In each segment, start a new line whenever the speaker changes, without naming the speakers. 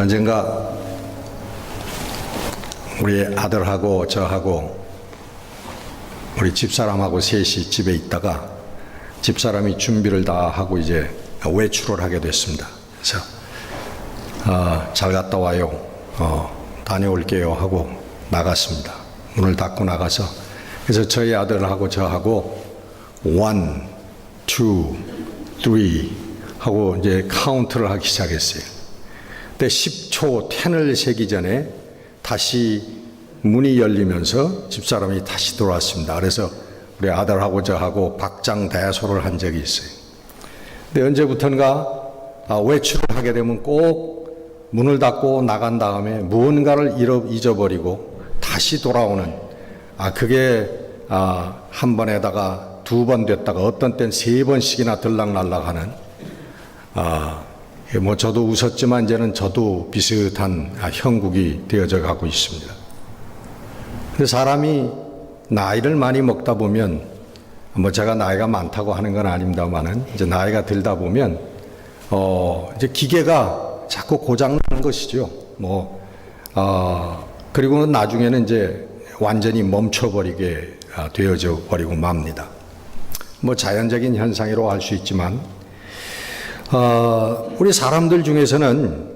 언젠가 우리 아들하고 저하고 우리 집사람하고 셋이 집에 있다가 집사람이 준비를 다 하고 이제 외출을 하게 됐습니다. 그래서 잘 갔다 와요. 다녀올게요 하고 나갔습니다. 문을 닫고 나가서 그래서 저희 아들하고 저하고 1, 2, 3 하고 이제 카운트를 하기 시작했어요. 근데 10초 10을 세기 전에 다시 문이 열리면서 집사람이 다시 들어왔습니다. 그래서 우리 아들하고 저하고 박장대소를 한 적이 있어요. 근데 언제부턴가 외출을 하게 되면 꼭 문을 닫고 나간 다음에 무언가를 잊어버리고 다시 돌아오는 그게 한 번에다가 두 번 됐다가 어떤 땐 세 번씩이나 들락날락하는 뭐 저도 웃었지만 이제는 저도 비슷한 형국이 되어져 가고 있습니다. 근데 사람이 나이를 많이 먹다 보면 뭐 제가 나이가 많다고 하는 건 아닙니다만은 이제 나이가 들다 보면 이제 기계가 자꾸 고장나는 것이죠. 그리고는 나중에는 이제 완전히 멈춰버리게 되어져 버리고 맙니다. 뭐 자연적인 현상이라고 할 수 있지만 우리 사람들 중에서는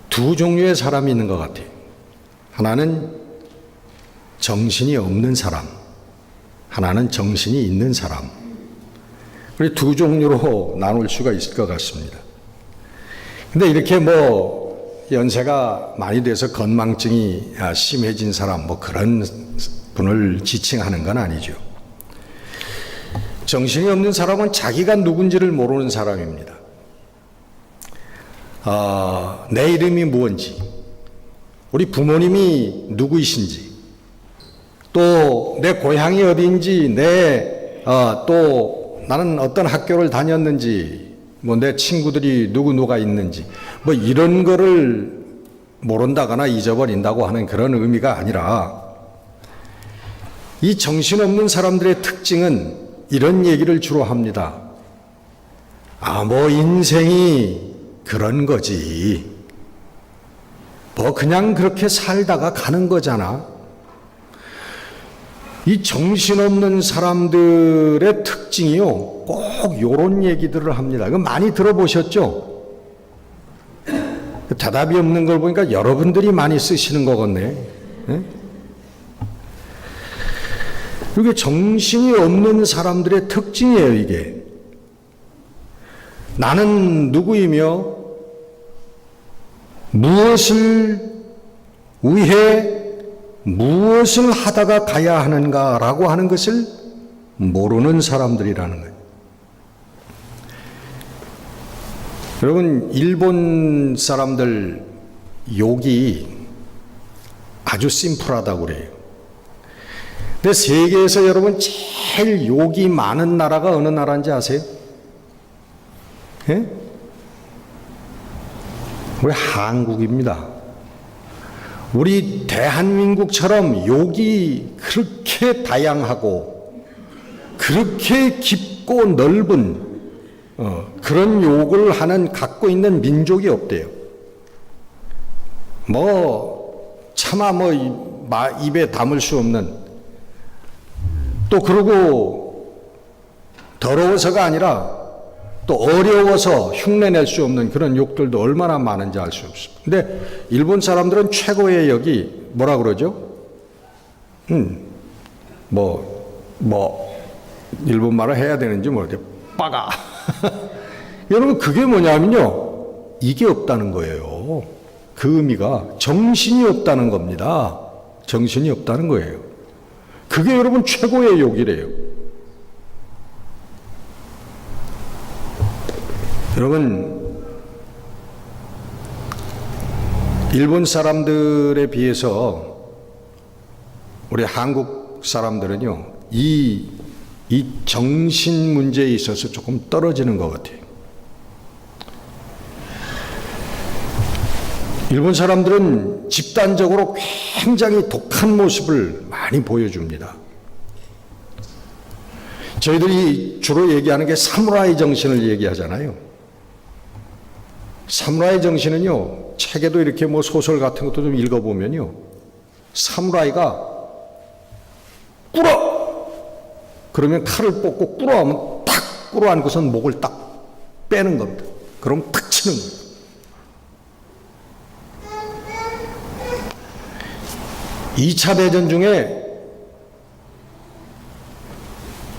두 종류의 사람이 있는 것 같아요. 하나는 정신이 없는 사람, 하나는 정신이 있는 사람. 우리 두 종류로 나눌 수가 있을 것 같습니다. 근데 이렇게 연세가 많이 돼서 건망증이 심해진 사람, 그런 분을 지칭하는 건 아니죠. 정신이 없는 사람은 자기가 누군지를 모르는 사람입니다. 내 이름이 무엇인지, 우리 부모님이 누구이신지, 또 내 고향이 어디인지, 또 나는 어떤 학교를 다녔는지, 내 친구들이 누가 있는지, 이런 거를 모른다거나 잊어버린다고 하는 그런 의미가 아니라, 이 정신없는 사람들의 특징은 이런 얘기를 주로 합니다. 인생이 그런 거지. 그냥 그렇게 살다가 가는 거잖아. 이 정신없는 사람들의 특징이요, 꼭 요런 얘기들을 합니다. 이거 많이 들어보셨죠? 대답이 없는 걸 보니까 여러분들이 많이 쓰시는 거겠네. 네? 이게 정신이 없는 사람들의 특징이에요, 이게. 나는 누구이며 무엇을 위해 무엇을 하다가 가야 하는가라고 하는 것을 모르는 사람들이라는 거예요. 여러분, 일본 사람들 욕이 아주 심플하다고 그래요. 근데 세계에서 여러분 제일 욕이 많은 나라가 어느 나라인지 아세요? 예? 우리 한국입니다. 우리 대한민국처럼 욕이 그렇게 다양하고 그렇게 깊고 넓은 그런 욕을 갖고 있는 민족이 없대요. 차마 입에 담을 수 없는, 또 그러고 더러워서가 아니라 또 어려워서 흉내낼 수 없는 그런 욕들도 얼마나 많은지 알 수 없습니다. 근데 일본 사람들은 최고의 욕이 뭐라 그러죠? 일본말을 해야 되는지 모르겠어요. 빠가. 여러분, 그게 뭐냐면요, 이게 없다는 거예요. 그 의미가 정신이 없다는 겁니다. 정신이 없다는 거예요. 그게 여러분 최고의 욕이래요. 여러분, 일본 사람들에 비해서 우리 한국 사람들은요, 이 정신 문제에 있어서 조금 떨어지는 것 같아요. 일본 사람들은 집단적으로 굉장히 독한 모습을 많이 보여줍니다. 저희들이 주로 얘기하는 게 사무라이 정신을 얘기하잖아요. 사무라이 정신은요, 책에도 이렇게 뭐 소설 같은 것도 좀 읽어보면요, 사무라이가 꿇어! 그러면 칼을 뽑고 꿇어 하면 탁 꿇어 안고선 목을 딱 빼는 겁니다. 그럼 탁 치는 거예요. 2차 대전 중에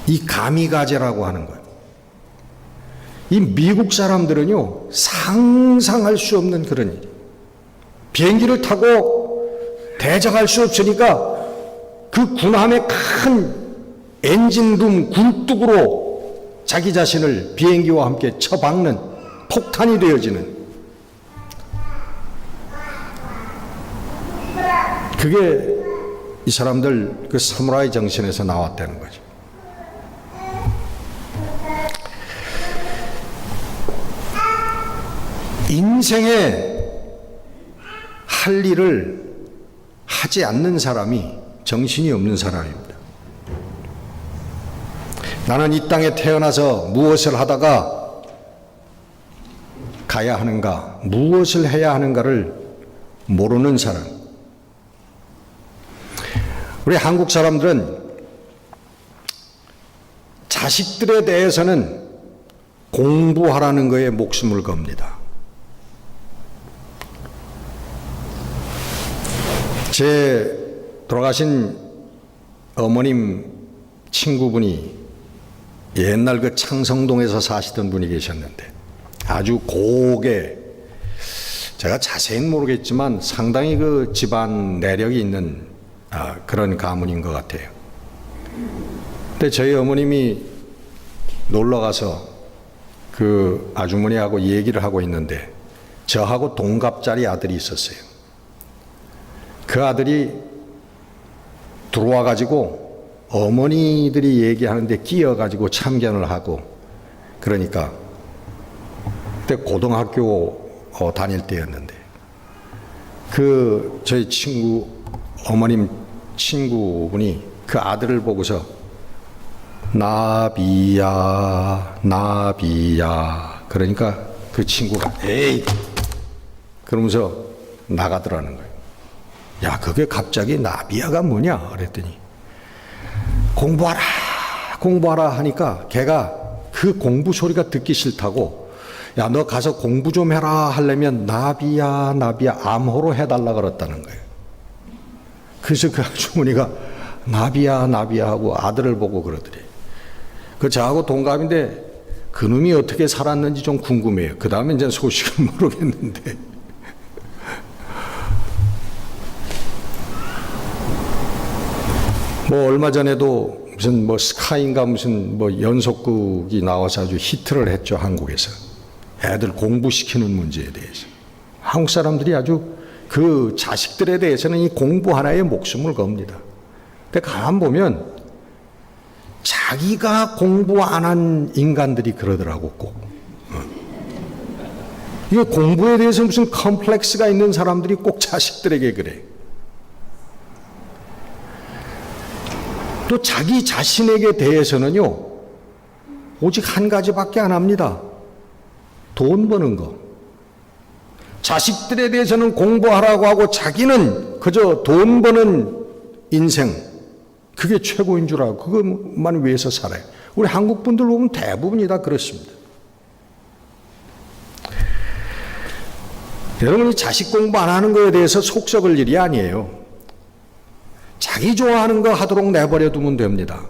이 가미가제라고 하는 거예요. 이 미국 사람들은요, 상상할 수 없는 그런 일이에요. 비행기를 타고 대적할 수 없으니까 그 군함의 큰 엔진룸 굴뚝으로 자기 자신을 비행기와 함께 쳐박는 폭탄이 되어지는, 그게 이 사람들 그 사무라이 정신에서 나왔다는 거죠. 인생에 할 일을 하지 않는 사람이 정신이 없는 사람입니다. 나는 이 땅에 태어나서 무엇을 하다가 가야 하는가, 무엇을 해야 하는가를 모르는 사람. 우리 한국 사람들은 자식들에 대해서는 공부하라는 거에 목숨을 겁니다. 제 돌아가신 어머님 친구분이 옛날 그 창성동에서 사시던 분이 계셨는데, 아주 고개, 제가 자세히는 모르겠지만 상당히 그 집안 내력이 있는 그런 가문인 것 같아요. 근데 저희 어머님이 놀러 가서 그 아주머니하고 얘기를 하고 있는데, 저하고 동갑짜리 아들이 있었어요. 그 아들이 들어와 가지고 어머니들이 얘기하는데 끼어 가지고 참견을 하고, 그러니까 그때 고등학교 다닐 때였는데, 그 저희 친구 어머님 친구분이 그 아들을 보고서 나비야 나비야, 그러니까 그 친구가 에이 그러면서 나가더라는 거예요. 야, 그게 갑자기 나비야가 뭐냐 그랬더니 공부하라 공부하라 하니까 걔가 그 공부 소리가 듣기 싫다고, 야, 너 가서 공부 좀 해라 하려면 나비야 나비야 암호로 해달라 그랬다는 거예요. 그래서 그 아주머니가 나비야 나비야 하고 아들을 보고 그러더래. 그 저하고 동갑인데 그놈이 어떻게 살았는지 좀 궁금해요. 그 다음에 이제 소식은 모르겠는데. 뭐 얼마 전에도 무슨 뭐 스카이인가 무슨 뭐 연속극이 나와서 아주 히트를 했죠, 한국에서. 애들 공부시키는 문제에 대해서. 한국 사람들이 아주 그 자식들에 대해서는 이 공부 하나에 목숨을 겁니다. 근데 가만 보면 자기가 공부 안 한 인간들이 그러더라고, 꼭. 이게 공부에 대해서 무슨 컴플렉스가 있는 사람들이 꼭 자식들에게 그래. 또 자기 자신에게 대해서는요, 오직 한 가지밖에 안 합니다. 돈 버는 거. 자식들에 대해서는 공부하라고 하고 자기는 그저 돈 버는 인생, 그게 최고인 줄 알고 그것만 위해서 살아요. 우리 한국 분들 보면 대부분이 다 그렇습니다. 여러분이 자식 공부 안 하는 거에 대해서 속 썩을 일이 아니에요. 자기 좋아하는 거 하도록 내버려 두면 됩니다.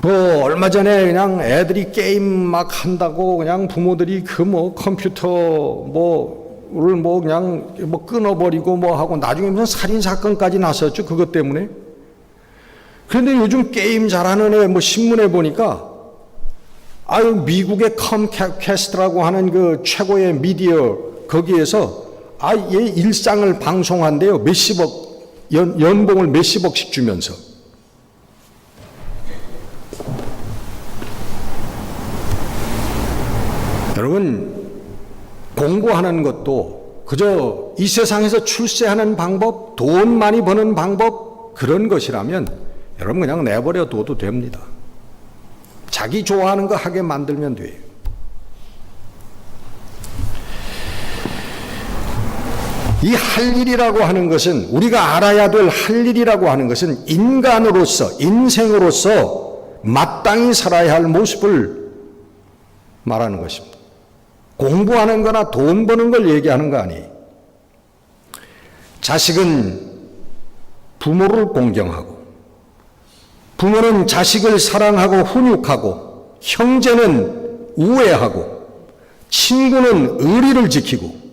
뭐 얼마 전에 그냥 애들이 게임 막 한다고 그냥 부모들이 그 뭐 컴퓨터 뭐를 뭐 그냥 뭐 끊어버리고 뭐 하고 나중에 무슨 살인 사건까지 났었죠, 그것 때문에. 그런데 요즘 게임 잘하는 애 뭐 신문에 보니까 아유 미국의 컴캐스트라고 하는 그 최고의 미디어 거기에서 얘 일상을 방송한대요. 몇십억 연봉을 몇십억씩 주면서. 여러분, 공부하는 것도 그저 이 세상에서 출세하는 방법, 돈 많이 버는 방법, 그런 것이라면 여러분 그냥 내버려 둬도 됩니다. 자기 좋아하는 거 하게 만들면 돼요. 이 할 일이라고 하는 것은, 우리가 알아야 될 할 일이라고 하는 것은 인간으로서, 인생으로서 마땅히 살아야 할 모습을 말하는 것입니다. 공부하는 거나 돈 버는 걸 얘기하는 거 아니에요. 자식은 부모를 공경하고, 부모는 자식을 사랑하고 훈육하고, 형제는 우애하고, 친구는 의리를 지키고,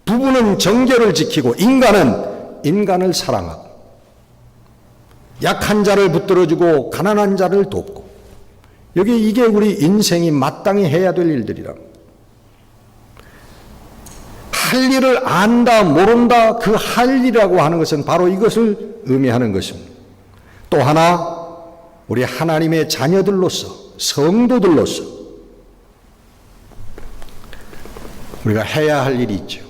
부부는 정결을 지키고, 인간은 인간을 사랑하고, 약한 자를 붙들어주고 가난한 자를 돕고, 이게 우리 인생이 마땅히 해야 될 일들이랍니다. 할 일을 안다 모른다, 그 할 일이라고 하는 것은 바로 이것을 의미하는 것입니다. 또 하나, 우리 하나님의 자녀들로서, 성도들로서 우리가 해야 할 일이 있죠.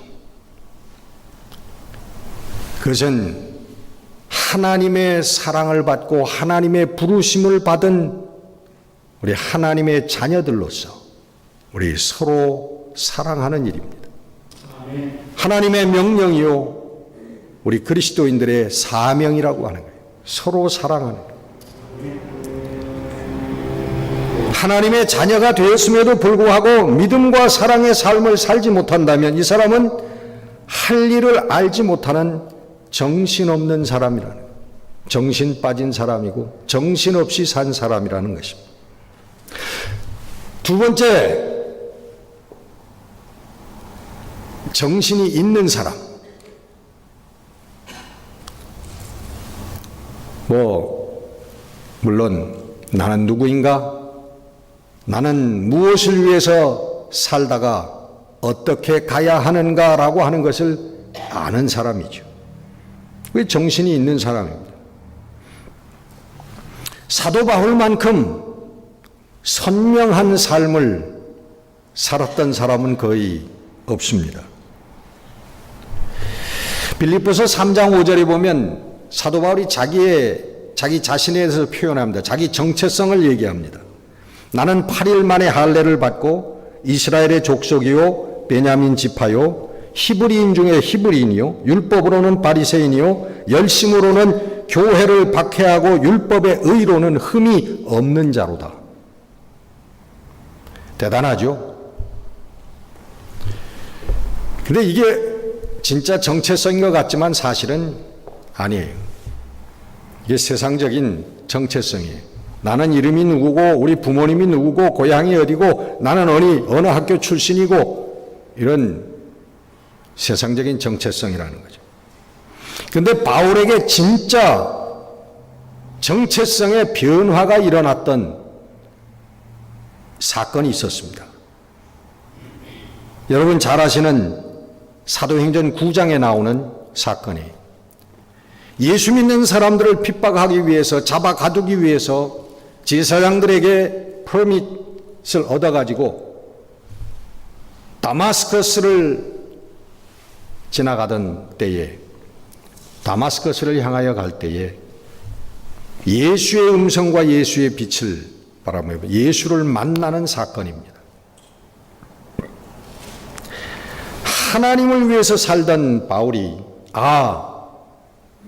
그것은 하나님의 사랑을 받고 하나님의 부르심을 받은 우리 하나님의 자녀들로서 우리 서로 사랑하는 일입니다. 하나님의 명령이요, 우리 그리스도인들의 사명이라고 하는 거예요. 서로 사랑하는 거예요. 하나님의 자녀가 되었음에도 불구하고 믿음과 사랑의 삶을 살지 못한다면 이 사람은 할 일을 알지 못하는 정신없는 사람이라는 거예요. 정신 빠진 사람이고 정신없이 산 사람이라는 것입니다. 두 번째, 정신이 있는 사람. 물론 나는 누구인가? 나는 무엇을 위해서 살다가 어떻게 가야 하는가라고 하는 것을 아는 사람이죠. 그게 정신이 있는 사람입니다. 사도 바울만큼 선명한 삶을 살았던 사람은 거의 없습니다. 빌립보서 3장 5절에 보면 사도 바울이 자기 자신에 대해서 표현합니다. 자기 정체성을 얘기합니다. 나는 8일 만에 할례를 받고 이스라엘의 족속이요 베냐민 지파요 히브리인 중에 히브리인이요 율법으로는 바리새인이요 열심으로는 교회를 박해하고 율법의 의로는 흠이 없는 자로다. 대단하죠? 근데 이게 진짜 정체성인 것 같지만 사실은 아니에요. 이게 세상적인 정체성이에요. 나는 이름이 누구고 우리 부모님이 누구고 고향이 어디고 나는 어느 학교 출신이고, 이런 세상적인 정체성이라는 거죠. 그런데 바울에게 진짜 정체성의 변화가 일어났던 사건이 있었습니다. 여러분 잘 아시는 사도행전 9장에 나오는 사건이에요. 예수 믿는 사람들을 핍박하기 위해서, 잡아 가두기 위해서 제사장들에게 퍼밋을 얻어가지고 다마스커스를 지나가던 때에, 다마스커스를 향하여 갈 때에 예수의 음성과 예수의 빛을 바라보며 예수를 만나는 사건입니다. 하나님을 위해서 살던 바울이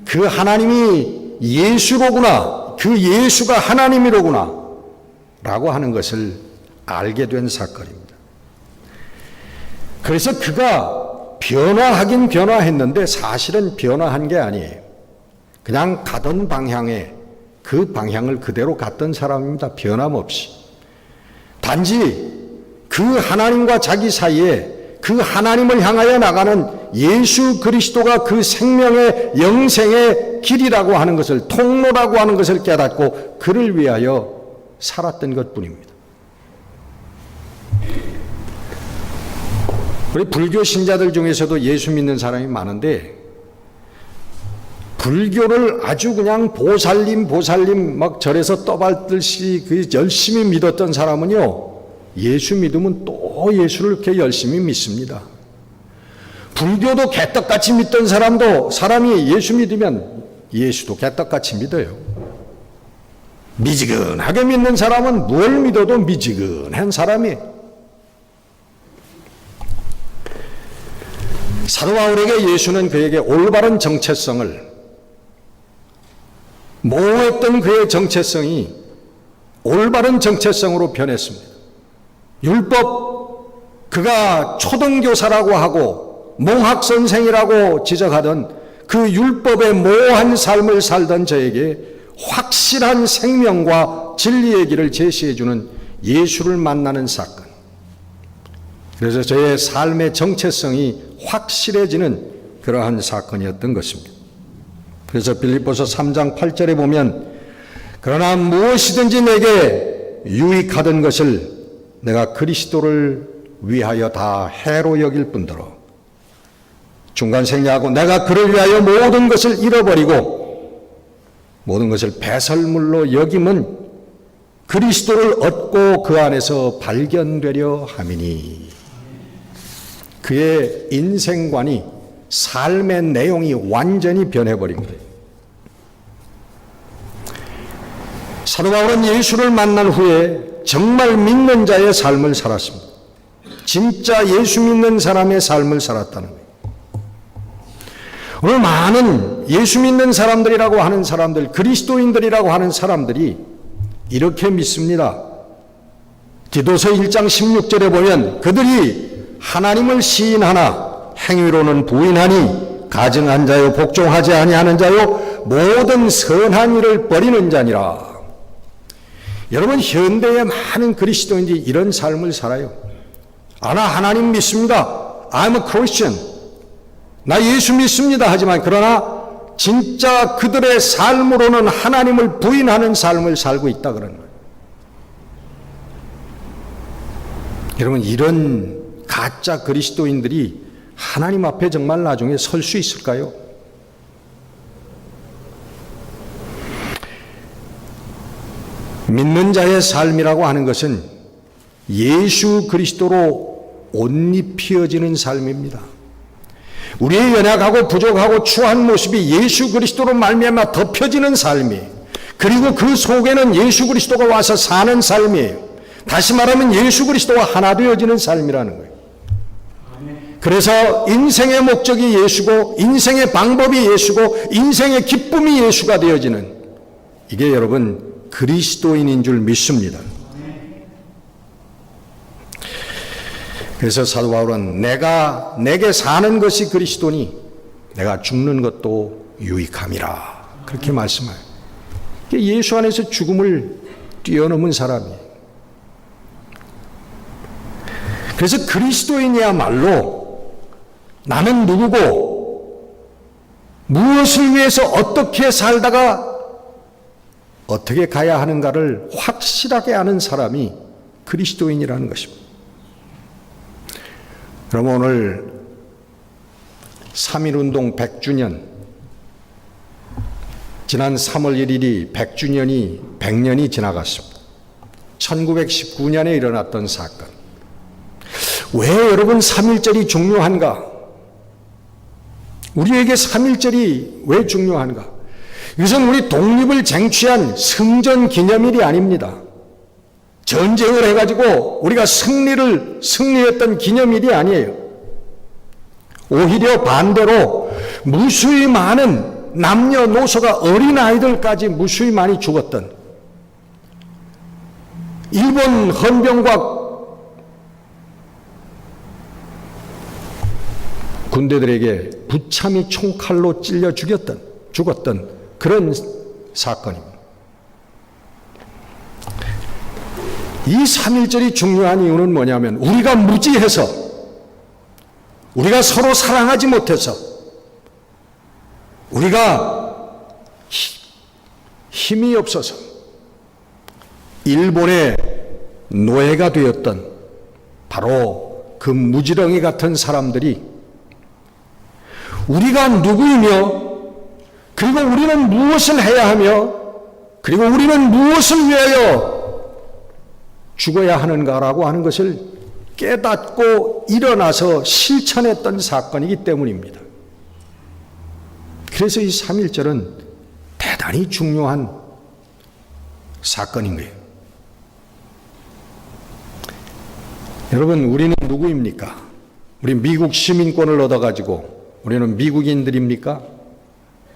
그 하나님이 예수로구나, 그 예수가 하나님이로구나 라고 하는 것을 알게 된 사건입니다. 그래서 그가 변화하긴 변화했는데 사실은 변화한 게 아니에요. 그냥 가던 방향에 그 방향을 그대로 갔던 사람입니다. 변함없이. 단지 그 하나님과 자기 사이에 그 하나님을 향하여 나가는 예수 그리스도가 그 생명의 영생의 길이라고 하는 것을, 통로라고 하는 것을 깨닫고 그를 위하여 살았던 것뿐입니다. 우리 불교 신자들 중에서도 예수 믿는 사람이 많은데 불교를 아주 그냥 보살님 막 절에서 떠받들시 그 열심히 믿었던 사람은요, 예수 믿으면 또 예수를 이렇게 열심히 믿습니다. 불교도 개떡같이 믿던 사람이 예수 믿으면 예수도 개떡같이 믿어요. 미지근하게 믿는 사람은 뭘 믿어도 미지근한 사람이에요. 사도 바울에게 예수는 그에게 올바른 정체성을, 모호했던 그의 정체성이 올바른 정체성으로 변했습니다. 율법, 그가 초등교사라고 하고 몽학선생이라고 지적하던 그 율법의 모호한 삶을 살던 저에게 확실한 생명과 진리의 길을 제시해주는 예수를 만나는 사건. 그래서 저의 삶의 정체성이 확실해지는 그러한 사건이었던 것입니다. 그래서 빌립보서 3장 8절에 보면 그러나 무엇이든지 내게 유익하던 것을 내가 그리스도를 위하여 다 해로 여길 뿐더러 중간 생략하고 내가 그를 위하여 모든 것을 잃어버리고 모든 것을 배설물로 여김은 그리스도를 얻고 그 안에서 발견되려 함이니. 그의 인생관이, 삶의 내용이 완전히 변해버린 거예요. 사도 바울은 예수를 만난 후에 정말 믿는 자의 삶을 살았습니다. 진짜 예수 믿는 사람의 삶을 살았다는 거예요. 오늘 많은 예수 믿는 사람들이라고 하는 사람들, 그리스도인들이라고 하는 사람들이 이렇게 믿습니다. 디도서 1장 16절에 보면 그들이 하나님을 시인하나 행위로는 부인하니 가증한 자요 복종하지 아니하는 자요 모든 선한 일을 버리는 자니라. 여러분, 현대의 많은 그리스도인들이 이런 삶을 살아요. 나 하나님 믿습니다. I'm a Christian. 나 예수 믿습니다. 하지만 그러나 진짜 그들의 삶으로는 하나님을 부인하는 삶을 살고 있다 그러는 거예요. 여러분, 이런 가짜 그리스도인들이 하나님 앞에 정말 나중에 설 수 있을까요? 믿는 자의 삶이라고 하는 것은 예수 그리스도로 옷 입혀지는 삶입니다. 우리의 연약하고 부족하고 추한 모습이 예수 그리스도로 말미암아 덮여지는 삶이에요. 그리고 그 속에는 예수 그리스도가 와서 사는 삶이에요. 다시 말하면 예수 그리스도와 하나 되어지는 삶이라는 거예요. 그래서 인생의 목적이 예수고 인생의 방법이 예수고 인생의 기쁨이 예수가 되어지는, 이게 여러분 그리스도인인 줄 믿습니다. 그래서 사도 바울은 내게 사는 것이 그리스도니 내가 죽는 것도 유익함이라 그렇게 말씀해요. 예수 안에서 죽음을 뛰어넘은 사람이에요. 그래서 그리스도인이야말로 나는 누구고 무엇을 위해서 어떻게 살다가 어떻게 가야 하는가를 확실하게 아는 사람이 그리스도인이라는 것입니다. 그럼 오늘 3.1운동 100주년, 지난 3월 1일이 100년이 지나갔습니다. 1919년에 일어났던 사건. 왜 여러분 3.1절이 중요한가? 우리에게 3.1절이 왜 중요한가? 이것은 우리 독립을 쟁취한 승전 기념일이 아닙니다. 전쟁을 해가지고 우리가 승리했던 기념일이 아니에요. 오히려 반대로 무수히 많은 남녀노소가 어린아이들까지 무수히 많이 죽었던 일본 헌병과 군대들에게 부참히 총칼로 찔려 죽었던 그런 사건입니다. 이 3.1절이 중요한 이유는 뭐냐면 우리가 무지해서, 우리가 서로 사랑하지 못해서, 우리가 힘이 없어서 일본의 노예가 되었던 바로 그 무지렁이 같은 사람들이 우리가 누구이며 그리고 우리는 무엇을 해야 하며 그리고 우리는 무엇을 위하여 죽어야 하는가라고 하는 것을 깨닫고 일어나서 실천했던 사건이기 때문입니다. 그래서 이 3.1절은 대단히 중요한 사건인 거예요. 여러분, 우리는 누구입니까? 우리 미국 시민권을 얻어가지고 우리는 미국인들입니까?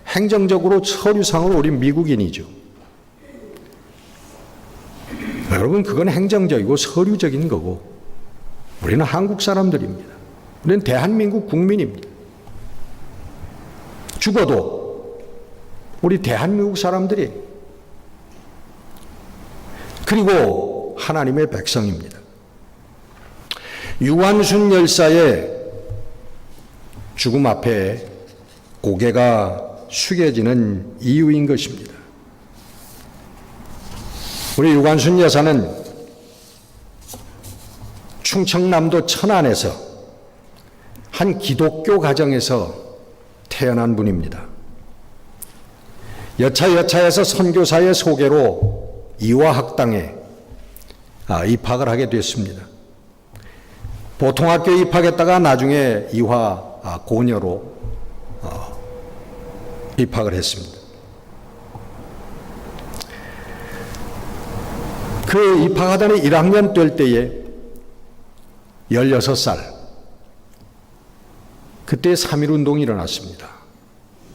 행정적으로 서류상으로 우리 미국인이죠. 여러분, 그건 행정적이고 서류적인 거고 우리는 한국 사람들입니다. 우리는 대한민국 국민입니다. 죽어도 우리 대한민국 사람들이, 그리고 하나님의 백성입니다. 유관순 열사의 죽음 앞에 고개가 숙여지는 이유인 것입니다. 우리 유관순 여사는 충청남도 천안에서 한 기독교 가정에서 태어난 분입니다. 여차여차해서 선교사의 소개로 이화학당에 입학을 하게 됐습니다. 보통학교에 입학했다가 나중에 이화 고녀로 입학을 했습니다. 그 입학하던 1학년 될 때에 16살, 그때 3.1운동이 일어났습니다.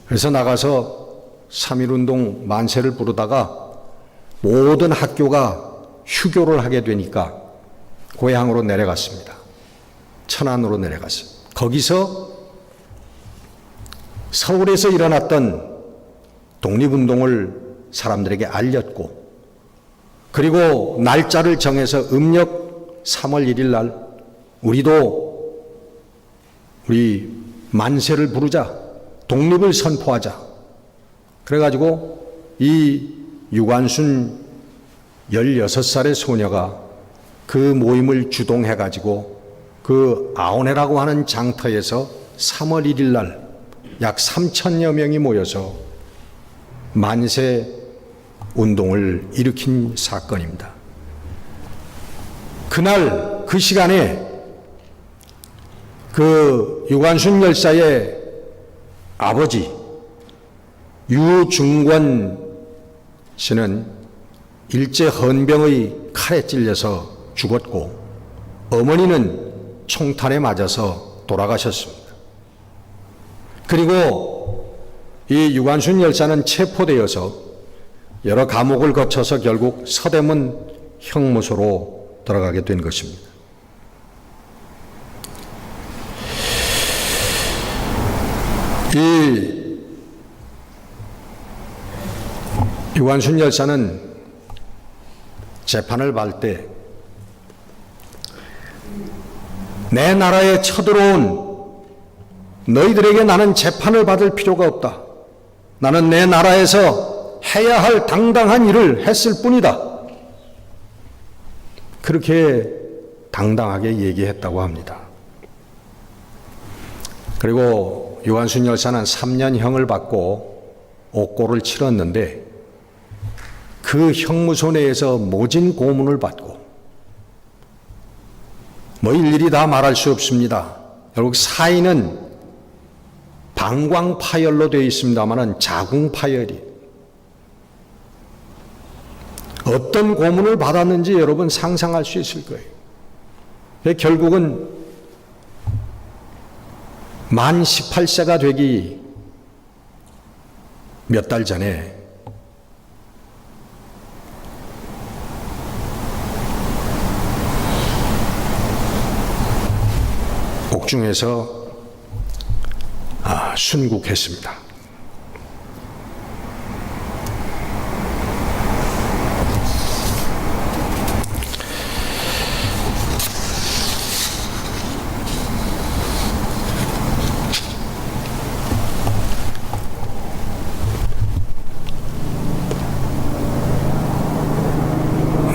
그래서 나가서 3.1운동 만세를 부르다가 모든 학교가 휴교를 하게 되니까 고향으로 내려갔습니다. 천안으로 내려갔어요. 거기서 서울에서 일어났던 독립운동을 사람들에게 알렸고, 그리고 날짜를 정해서 음력 3월 1일 날 우리 만세를 부르자, 독립을 선포하자. 그래가지고 이 유관순 16살의 소녀가 그 모임을 주동해가지고 그 아오네라고 하는 장터에서 3월 1일 날 약 3천여 명이 모여서 만세 운동을 일으킨 사건입니다. 그날 그 시간에 그 유관순 열사의 아버지 유중권 씨는 일제 헌병의 칼에 찔려서 죽었고, 어머니는 총탄에 맞아서 돌아가셨습니다. 그리고 이 유관순 열사는 체포되어서 여러 감옥을 거쳐서 결국 서대문 형무소로 들어가게 된 것입니다. 이 유관순 열사는 재판을 받을 때 내 나라에 쳐들어온 너희들에게 나는 재판을 받을 필요가 없다. 나는 내 나라에서 해야 할 당당한 일을 했을 뿐이다. 그렇게 당당하게 얘기했다고 합니다. 그리고 유관순 열사는 3년형을 받고 옥고를 치렀는데, 그 형무소 내에서 모진 고문을 받고, 뭐 일일이 다 말할 수 없습니다. 결국 사인은 방광파열로 되어 있습니다만 자궁파열이, 어떤 고문을 받았는지 여러분 상상할 수 있을 거예요. 결국은 만 18세가 되기 몇 달 전에 옥중에서 순국했습니다.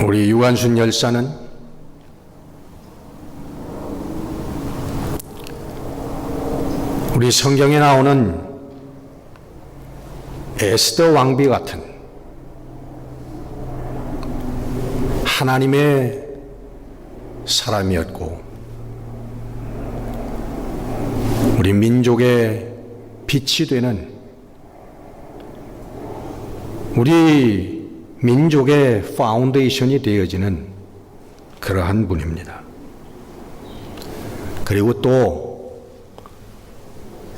우리 유관순 열사는 우리 성경에 나오는 에스더 왕비 같은 하나님의 사람이었고, 우리 민족의 빛이 되는, 우리 민족의 파운데이션이 되어지는 그러한 분입니다. 그리고 또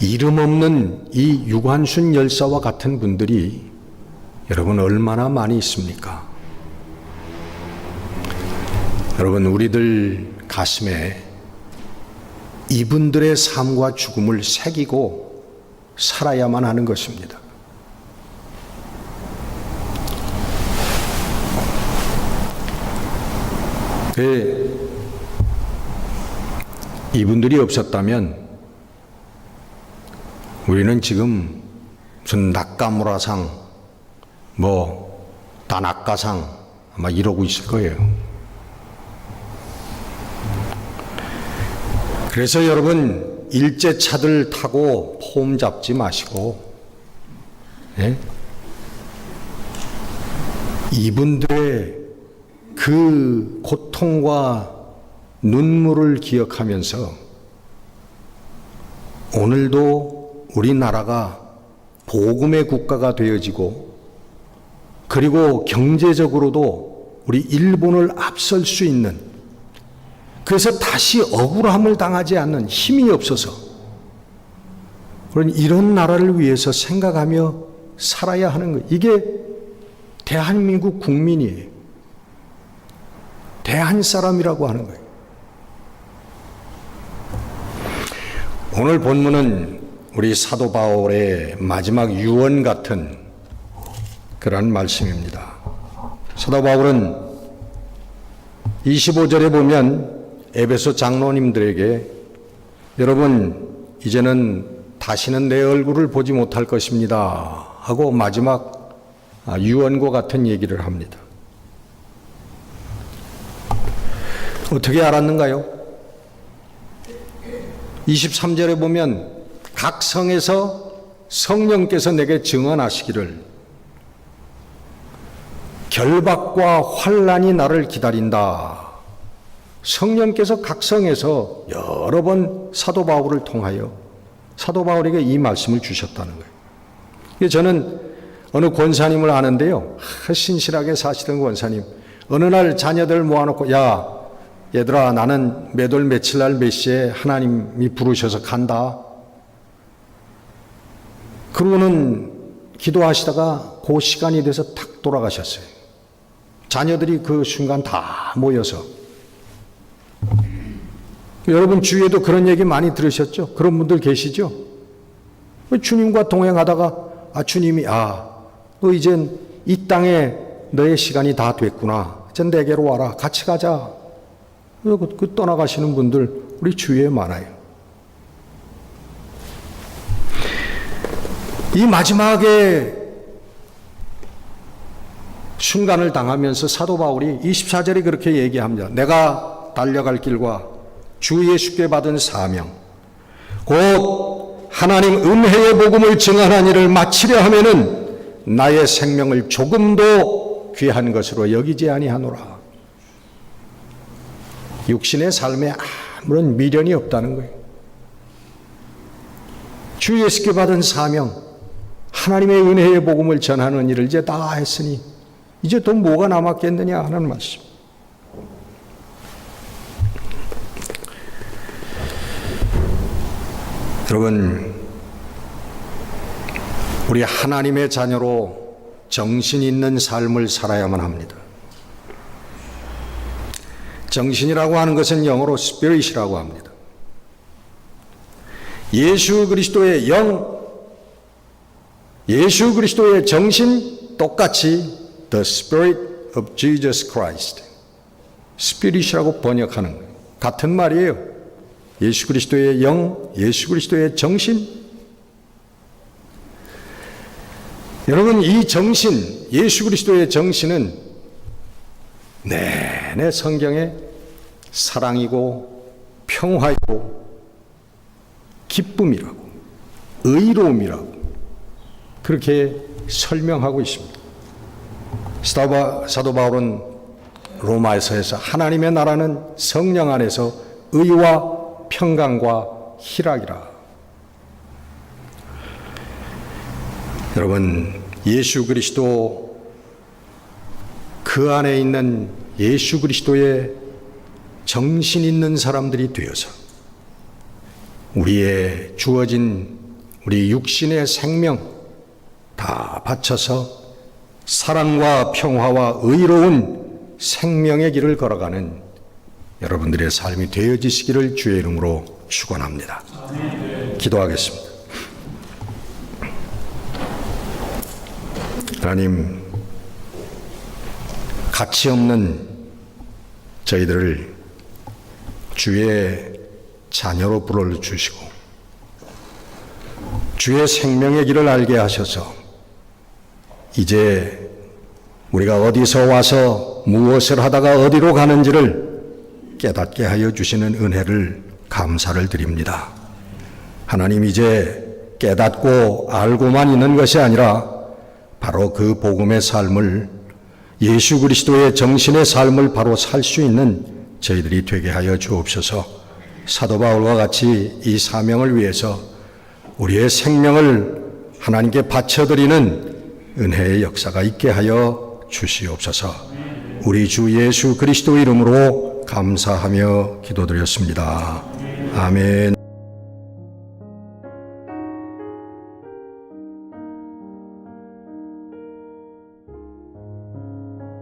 이름 없는 이 유관순 열사와 같은 분들이 여러분 얼마나 많이 있습니까? 여러분, 우리들 가슴에 이분들의 삶과 죽음을 새기고 살아야만 하는 것입니다. 이분들이 없었다면 우리는 지금 무슨 낙가무라상, 다낙가상 아마 이러고 있을 거예요. 그래서 여러분, 일제차들 타고 폼 잡지 마시고, 예? 이분들의 그 고통과 눈물을 기억하면서 오늘도 우리나라가 복음의 국가가 되어지고, 그리고 경제적으로도 우리 일본을 앞설 수 있는, 그래서 다시 억울함을 당하지 않는, 힘이 없어서 그런 이런 나라를 위해서 생각하며 살아야 하는 거예요. 이게 대한민국 국민이에요. 대한 사람이라고 하는 거예요. 오늘 본문은 우리 사도 바울의 마지막 유언 같은 그런 말씀입니다. 사도 바울은 25절에 보면 에베소 장로님들에게 여러분, 이제는 다시는 내 얼굴을 보지 못할 것입니다 하고 마지막 유언과 같은 얘기를 합니다. 어떻게 알았는가요? 23절에 보면 각 성에서 성령께서 내게 증언하시기를 결박과 환난이 나를 기다린다. 성령께서 각 성에서 여러 번 사도 바울을 통하여 사도 바울에게 이 말씀을 주셨다는 거예요. 저는 어느 권사님을 아는데요, 신실하게 사시던 권사님, 어느 날 자녀들 모아놓고, 야 얘들아, 나는 몇 월 며칠 날 몇 시에 하나님이 부르셔서 간다. 그러고는 기도하시다가 그 시간이 돼서 탁 돌아가셨어요. 자녀들이 그 순간 다 모여서. 여러분 주위에도 그런 얘기 많이 들으셨죠? 그런 분들 계시죠? 주님과 동행하다가 주님이 너 이젠 이 땅에 너의 시간이 다 됐구나. 이젠 내게로 와라. 같이 가자. 그 떠나가시는 분들 우리 주위에 많아요. 이 마지막에 순간을 당하면서 사도 바울이 24절에 그렇게 얘기합니다. 내가 달려갈 길과 주 예수께 받은 사명, 곧 하나님 은혜의 복음을 증언한 일을 마치려 하면은 나의 생명을 조금도 귀한 것으로 여기지 아니하노라. 육신의 삶에 아무런 미련이 없다는 거예요. 주 예수께 받은 사명, 하나님의 은혜의 복음을 전하는 일을 이제 다 했으니 이제 또 뭐가 남았겠느냐 하는 말씀. 여러분, 우리 하나님의 자녀로 정신 있는 삶을 살아야만 합니다. 정신이라고 하는 것은 영어로 spirit이라고 합니다. 예수 그리스도의 영, 예수 그리스도의 정신, 똑같이 The Spirit of Jesus Christ, spirit이라고 번역하는 거예요. 같은 말이에요. 예수 그리스도의 영, 예수 그리스도의 정신. 여러분, 이 정신, 예수 그리스도의 정신은 내내 성경에 사랑이고 평화이고 기쁨이라고 의로움이라고 그렇게 설명하고 있습니다. 사도 바울은 로마에서에서 하나님의 나라는 성령 안에서 의와 평강과 희락이라. 여러분, 예수 그리스도, 그 안에 있는 예수 그리스도의 정신 있는 사람들이 되어서 우리의 주어진 우리 육신의 생명 다 바쳐서 사랑과 평화와 의로운 생명의 길을 걸어가는 여러분들의 삶이 되어지시기를 주의 이름으로 축원합니다. 기도하겠습니다. 하나님, 가치 없는 저희들을 주의 자녀로 불러주시고 주의 생명의 길을 알게 하셔서 이제 우리가 어디서 와서 무엇을 하다가 어디로 가는지를 깨닫게 하여 주시는 은혜를 감사를 드립니다. 하나님, 이제 깨닫고 알고만 있는 것이 아니라 바로 그 복음의 삶을, 예수 그리스도의 정신의 삶을 바로 살 수 있는 저희들이 되게 하여 주옵소서. 사도 바울과 같이 이 사명을 위해서 우리의 생명을 하나님께 바쳐드리는 은혜의 역사가 있게 하여 주시옵소서. 우리 주 예수 그리스도 이름으로 감사하며 기도드렸습니다. 아멘.